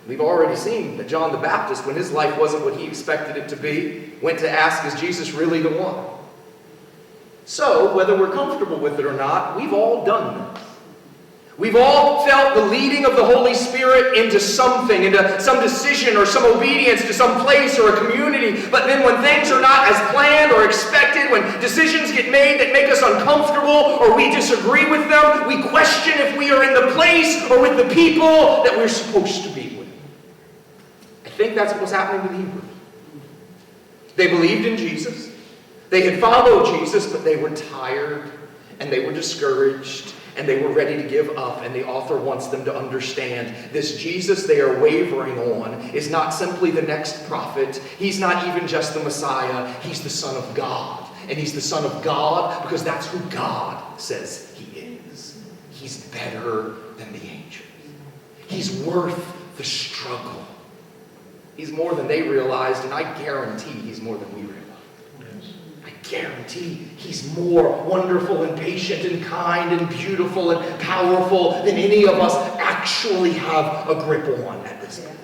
We've already seen that John the Baptist, when his life wasn't what he expected it to be, went to ask, is Jesus really the one? So, whether we're comfortable with it or not, we've all done this. We've all felt the leading of the Holy Spirit into something, into some decision or some obedience to some place or a community. But then when things are not as planned or expected, when decisions get made that make us uncomfortable or we disagree with them, we question if we are in the place or with the people that we're supposed to be with. I think that's what was happening with the Hebrews. They believed in Jesus. They had followed Jesus, but they were tired and they were discouraged. And they were ready to give up, and the author wants them to understand this Jesus they are wavering on is not simply the next prophet. He's not even just the Messiah. He's the Son of God. And he's the Son of God because that's who God says he is. He's better than the angels. He's worth the struggle. He's more than they realized, and I guarantee he's more than we realize. Guarantee he's more wonderful and patient and kind and beautiful and powerful than any of us actually have a grip on at this point.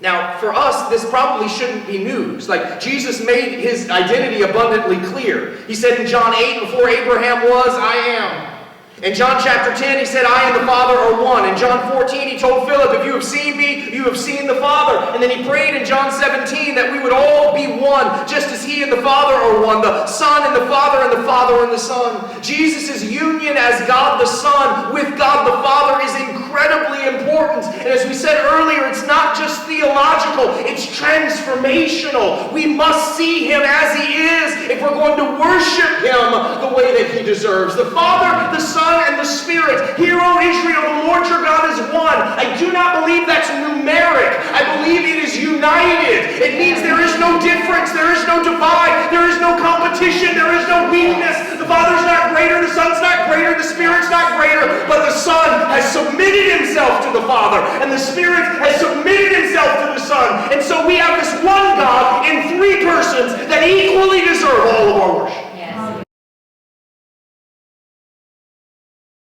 Now, for us, this probably shouldn't be news. Like, Jesus made his identity abundantly clear. He said in John 8, before Abraham was, I am. In John chapter 10, he said, I and the Father are one. In John 14, he told Philip, if you have seen me, you have seen the Father. And then he prayed in John 17 that we would all be one, just as he and the Father are one, the Son and the Father and the Father and the Son. Jesus' union as God the Son with God the Father is incredibly important. And as we said earlier, it's not just theological, it's transformational. We must see him as he is if we're going to worship him the way that he deserves. The Father, the Son, and the Spirit. Hear, O Israel, the Lord your God is one. I do not believe that's numeric. I believe it is united. It means there is no difference. There is no divide. There is no competition. There is no weakness. The Father's not greater. The Son's not greater. The Spirit's not greater. But the Son has submitted himself to the Father. And the Spirit has submitted himself to the Son. And so we have this one God